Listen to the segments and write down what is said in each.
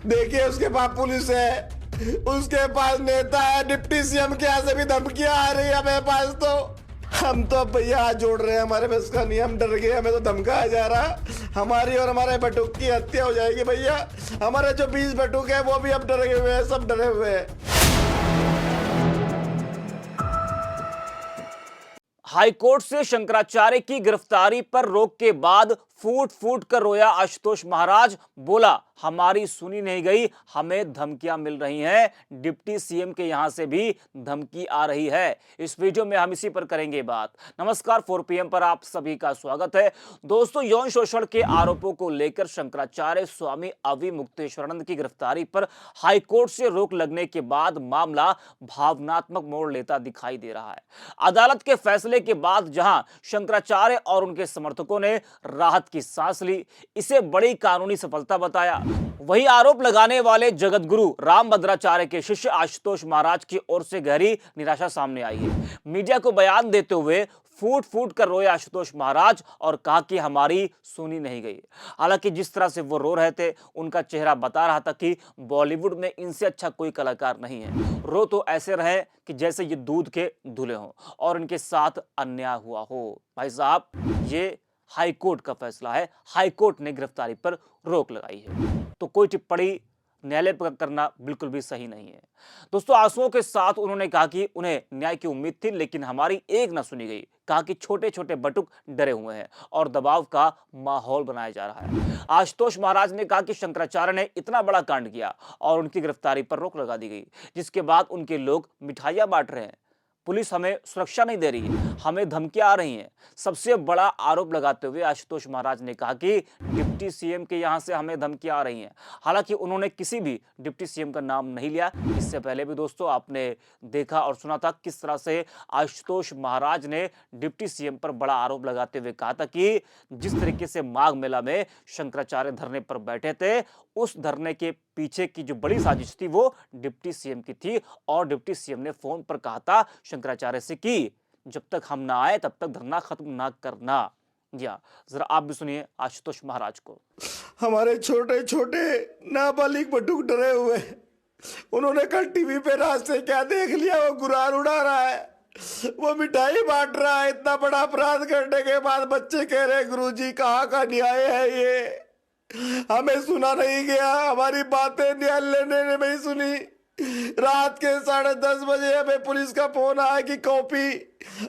देखिए उसके पास पुलिस है, उसके पास नेता है, डिप्टी सीएम के यहाँ से भी धमकियां आ रही है हमें पास। तो हम तो अब भैया हाथ जोड़ रहे हैं, हमारे बस का नहीं, हम डर गए, हमें तो धमकाया जा रहा, हमारी और हमारे बटुक की हत्या हो जाएगी भैया। हमारे जो 20 बटुक है वो भी अब डरे हुए हैं, सब डरे हुए हैं। हाईकोर्ट से शंकराचार्य की गिरफ्तारी पर रोक के बाद फूट फूट कर रोया आशुतोष महाराज। बोला हमारी सुनी नहीं गई, हमें धमकियां मिल रही हैं, डिप्टी सीएम के यहां से भी धमकी आ रही है। इस वीडियो में हम इसी पर करेंगे बात। नमस्कार, 4 PM पर आप सभी का स्वागत है। दोस्तों, यौन शोषण के आरोपों को लेकर शंकराचार्य स्वामी अविमुक्तेश्वरानंद की गिरफ्तारी पर हाईकोर्ट से रोक लगने के बाद मामला भावनात्मक मोड़ लेता दिखाई दे रहा है। अदालत के फैसले के बाद जहां शंकराचार्य और उनके समर्थकों ने राहत की सांस ली, इसे बड़ी कानूनी सफलता बताया, वही आरोप लगाने वाले जगतगुरु रामभद्राचार्य के शिष्य आशुतोष महाराज की ओर से गहरी निराशा सामने आई है। मीडिया को बयान देते हुए फूट फूट कर रोए आशुतोष महाराज और कहा कि हमारी सुनी नहीं गई। हालांकि जिस तरह से वो रो रहे थे, उनका चेहरा बता रहा था कि बॉलीवुड में इनसे अच्छा कोई कलाकार नहीं है। रो तो ऐसे रहे कि जैसे ये दूध के धुले हों और इनके साथ अन्याय हुआ हो। भाई साहब, ये हाईकोर्ट का फैसला है, हाईकोर्ट ने गिरफ्तारी पर रोक लगाई है, तो कोई टिप्पणी न्यायालय पर करना बिल्कुल भी सही नहीं है। दोस्तों, आंसुओं के साथ उन्होंने कहा कि उन्हें न्याय की उम्मीद थी, लेकिन हमारी एक ना सुनी गई। कहा कि छोटे छोटे बटुक डरे हुए हैं और दबाव का माहौल बनाया जा रहा है। आशुतोष महाराज ने कहा कि शंकराचार्य ने इतना बड़ा कांड किया और उनकी गिरफ्तारी पर रोक लगा दी गई, जिसके बाद उनके लोग मिठाइयां बांट रहे हैं। पुलिस हमें सुरक्षा नहीं दे रही है, हमें धमकियां आ रही हैं। सबसे बड़ा आरोप लगाते हुए आशुतोष महाराज ने कहा कि डिप्टी सीएम के यहां से हमें धमकियां आ रही हैं। हालांकि उन्होंने किसी भी डिप्टी सीएम का नाम नहीं लिया। इससे पहले भी दोस्तों आपने देखा और सुना था किस तरह से आशुतोष महाराज ने डिप्टी सीएम पर बड़ा आरोप लगाते हुए कहा था कि जिस तरीके से माघ मेला में शंकराचार्य धरने पर बैठे थे, उस धरने के पीछे की जो बड़ी साजिश थी वो डिप्टी सीएम की थी और डिप्टी सीएम ने फोन पर कहा था शंकराचार्य से कि जब तक हम ना आए तब तक धरना खत्म ना करना। जरा आप भी सुनिए आशुतोष महाराज को। हमारे छोटे छोटे नाबालिग बटुक डरे हुए, उन्होंने कल टीवी पे रास्ते क्या देख लिया, वो गुरार उड़ा रहा है, वो मिठाई बांट रहा है। इतना बड़ा अपराध करने के बाद बच्चे कह रहे गुरुजी कहाँ का न्याय है ये, हमें सुना नहीं गया, हमारी बातें न्यायालय ने नहीं सुनी। रात के 10:30 बजे हमें पुलिस का फोन आया कि कॉपी।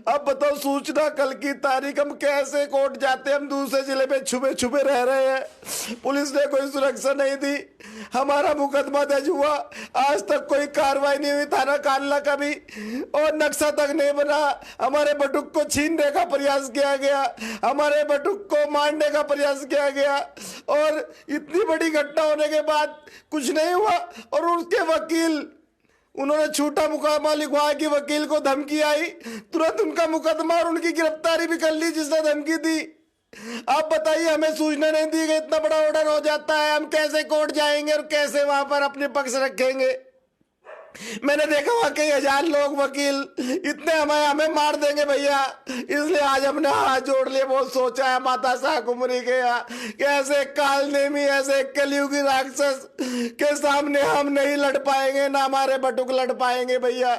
अब बताओ, सूचना कल की तारीख, हम कैसे कोर्ट जाते, हम दूसरे जिले में छुपे छुपे रह रहे हैं, पुलिस ने कोई सुरक्षा नहीं दी, हमारा मुकदमा दर्ज हुआ, आज तक कोई कार्रवाई नहीं हुई थाना कानला का भी, और नक्शा तक नहीं बना। हमारे बटुक को छीनने का प्रयास किया गया, हमारे बटुक को मारने का प्रयास किया गया, और इतनी बड़ी घटना होने के बाद कुछ नहीं हुआ। और उसके वकील, उन्होंने झूठा मुकदमा लिखवाया कि वकील को धमकी आई, तुरंत उनका मुकदमा और उनकी गिरफ्तारी भी कर ली जिसने धमकी दी। आप बताइए, हमें सूचना नहीं दी गई, इतना बड़ा ऑर्डर हो जाता है, हम कैसे कोर्ट जाएंगे और कैसे वहां पर अपने पक्ष रखेंगे। मैंने देखा वहां कई 1000 लोग, वकील इतने हमें मार देंगे भैया, इसलिए आज हमने हाथ जोड़ लिए। बहुत सोचा है माता शाकुंभरी के यहाँ कि ऐसे काल नेमी, ऐसे कलयुगी राक्षस के सामने हम नहीं लड़ पाएंगे, ना हमारे बटुक लड़ पाएंगे भैया।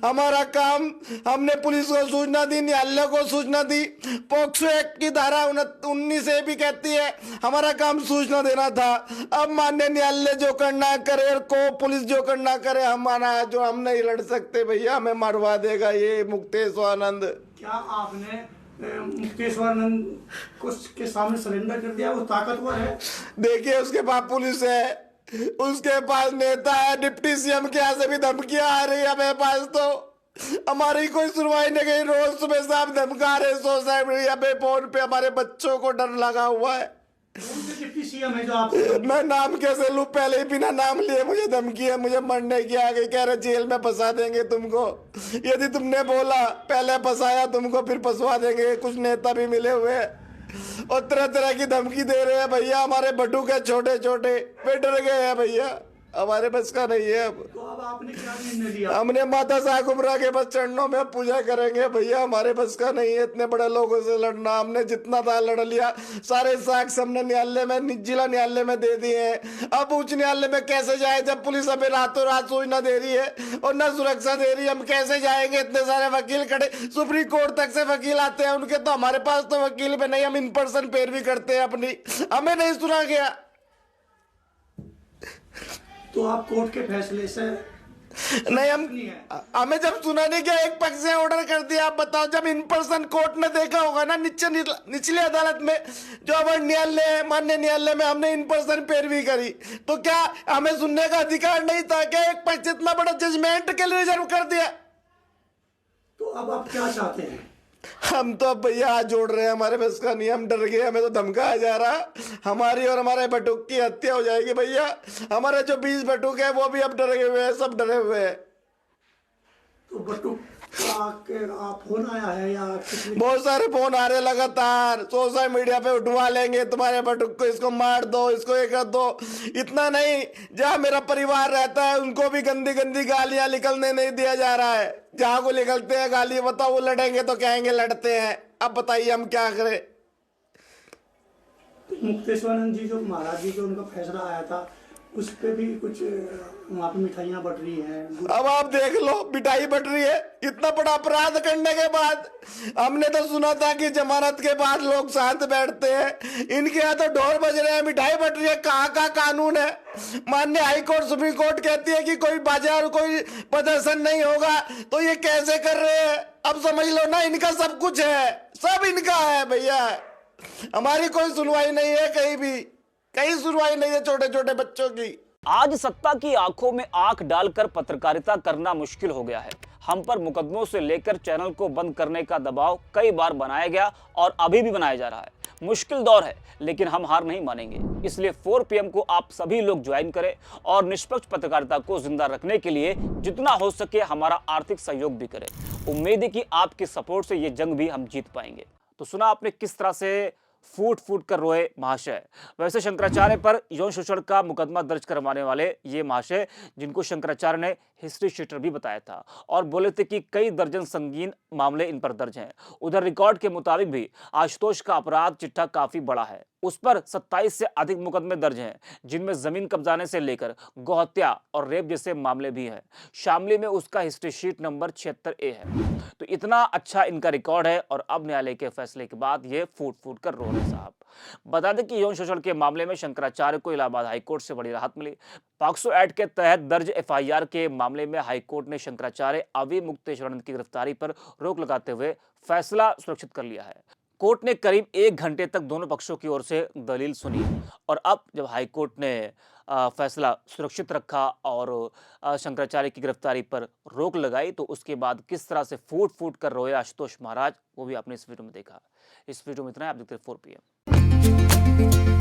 हमारा काम, हमने पुलिस को सूचना दी, न्यायालय को सूचना दी, पोक्सो एक्ट की धारा 19 भी कहती है हमारा काम सूचना देना था। अब माननीय न्यायालय जो करना करे और को पुलिस जो करना करे, हमारा जो हम नहीं लड़ सकते भैया, हमें मरवा देगा ये मुक्तेश्वरानंद। क्या आपने मुक्तेश्वरानंद को के सामने सरेंडर कर दिया? वो ताकतवर है। देखिए उसके पास पुलिस है, उसके पास नेता है, डिप्टी सीएम के यहाँ से भी धमकियां आ रही है हमें पास। तो हमारी कोई सुनवाई नहीं गई, रोज सुबह शाम धमका रहे सोसाइटी मीडिया पे, फोन पे। हमारे बच्चों को डर लगा हुआ है। डिप्टी सीएम है जो आप, मैं नाम कैसे लूं, पहले ही बिना नाम लिए मुझे धमकी है, मुझे मरने की आ गई, कह रहे जेल में फंसा देंगे तुमको, यदि तुमने बोला पहले फंसाया तुमको फिर फंसवा देंगे। कुछ नेता भी मिले हुए हैं और तरह तरह की धमकी दे रहे हैं भैया। हमारे बटुक है छोटे छोटे, वे डर गए हैं भैया, हमारे बस का नहीं है अब। तो अब आपने क्या निर्णय लिया? हमने माता साकुबरा के बस चरणों में पूजा करेंगे भैया, हमारे बस का नहीं है इतने बड़े लोगों से लड़ना। हमने जितना था लड़ लिया, सारे साक्ष्य हमने न्यायालय में, जिला न्यायालय में दे दिए हैं। अब उच्च न्यायालय में कैसे जाए जब पुलिस हमें रातों रात सूचना दे रही है और न सुरक्षा दे रही है? हम कैसे जाएंगे? इतने सारे वकील खड़े, सुप्रीम कोर्ट तक से वकील आते हैं उनके, तो हमारे पास तो वकील भी नहीं, हम इन पर्सन पैरवी करते हैं अपनी, हमें नहीं सुना गया। तो आप कोर्ट के फैसले से नहीं, हमें जब सुना नहीं गया, एक पक्ष से ऑर्डर कर दिया। आप बताओ, जब इन पर्सन कोर्ट ने देखा होगा ना निचली अदालत में, जो अब न्यायालय है, मान्य न्यायालय में हमने इन पर्सन पैरवी करी, तो क्या हमें सुनने का अधिकार नहीं था? क्या एक पक्ष इतना बड़ा जजमेंट के लिए रिजर्व कर दिया? तो अब आप क्या चाहते हैं? हम तो अब भैया हाथ जोड़ रहे हैं, हमारे बस का नहीं, हम डर गए, हमें तो धमकाया जा रहा, हमारी और हमारे बटुक की हत्या हो जाएगी भैया। हमारे जो 20 बटुक है वो भी अब डरे हुए हैं, सब डरे हुए हैं। तो बटुक का फोन आया है या बहुत सारे फोन आ रहे लगातार, सोशल मीडिया पे उठवा लेंगे तुम्हारे बटुक को, इसको मार दो, इसको ये कर दो। इतना नहीं, जहाँ मेरा परिवार रहता है उनको भी गंदी गंदी गालियां निकलने नहीं दिया जा रहा है। जहाँ को निकलते हैं गाली, बताओ वो लड़ेंगे तो कहेंगे लड़ते हैं। अब बताइए हम क्या करें? मुक्तेश्वरानंद जी जो महाराज जी जो उनका फैसला आया था, उस पे भी कुछ वहाँ पे मिठाइयाँ बट रही हैं। अब आप देख लो, मिठाई बट रही है। इतना बड़ा अपराध करने के बाद हमने तो सुना था कि जमानत के बाद लोग शांत बैठते हैं, इनके यहाँ तो ढोल बज रहे हैं, मिठाई बट रही है। कहाँ का कानून है? माननीय हाई कोर्ट, सुप्रीम कोर्ट कहती है कि कोई बाजार, कोई प्रदर्शन नहीं होगा, तो ये कैसे कर रहे हैं? अब समझ लो ना, इनका सब कुछ है, सब इनका है भैया। हमारी कोई सुनवाई नहीं है, कहीं सुनवाई नहीं है छोटे छोटे बच्चों की। आज सत्ता की आंखों में आंख डालकर पत्रकारिता करना मुश्किल हो गया है। हम पर मुकदमों से लेकर चैनल को बंद करने का दबाव कई बार बनाया गया और अभी भी बनाया जा रहा है। मुश्किल दौर है, लेकिन हम हार नहीं मानेंगे। इसलिए 4 PM को आप सभी लोग ज्वाइन करें और निष्पक्ष पत्रकारिता को जिंदा रखने के लिए जितना हो सके हमारा आर्थिक सहयोग भी करें। उम्मीद है कि आपके सपोर्ट से ये जंग भी हम जीत पाएंगे। तो सुना आपने किस तरह से फूट फूट कर रोए महाशय। वैसे शंकराचार्य पर यौन शोषण का मुकदमा दर्ज करवाने वाले ये महाशय, जिनको शंकराचार्य ने हिस्ट्री शीटर भी बताया था और बोले थे कि कई दर्जन संगीन मामले इन पर दर्ज हैं। उधर रिकॉर्ड के मुताबिक भी आशुतोष का अपराध चिट्ठा काफी बड़ा है। उस पर 27 से अधिक मुकदमे दर्ज हैं, जिनमें जमीन कब्जाने से लेकर गौहत्या और रेप जैसे मामले भी हैं। शामली में उसका हिस्ट्री शीट नंबर 76A है। तो इतना अच्छा इनका रिकॉर्ड है और अब न्यायालय के फैसले के बाद ये फूट फूट कर रो रहे साहब। बता दें कि यौन शोषण के मामले में शंकराचार्य को इलाहाबाद हाईकोर्ट से बड़ी राहत मिली। पॉक्सो एक्ट के तहत दर्ज FIR के मामले में हाईकोर्ट ने शंकराचार्य अभी मुक्तेश्वरानंद की गिरफ्तारी पर रोक लगाते हुए फैसला सुरक्षित कर लिया है। कोर्ट ने करीब 1 घंटे तक दोनों पक्षों की ओर से दलील सुनी और अब जब हाईकोर्ट ने फैसला सुरक्षित रखा और शंकराचार्य की गिरफ्तारी पर रोक लगाई, तो उसके बाद किस तरह से फूट फूट कर रोए आशुतोष महाराज, वो भी आपने इस वीडियो में देखा। इस वीडियो में इतना है। आप देखते हैं 4 PM।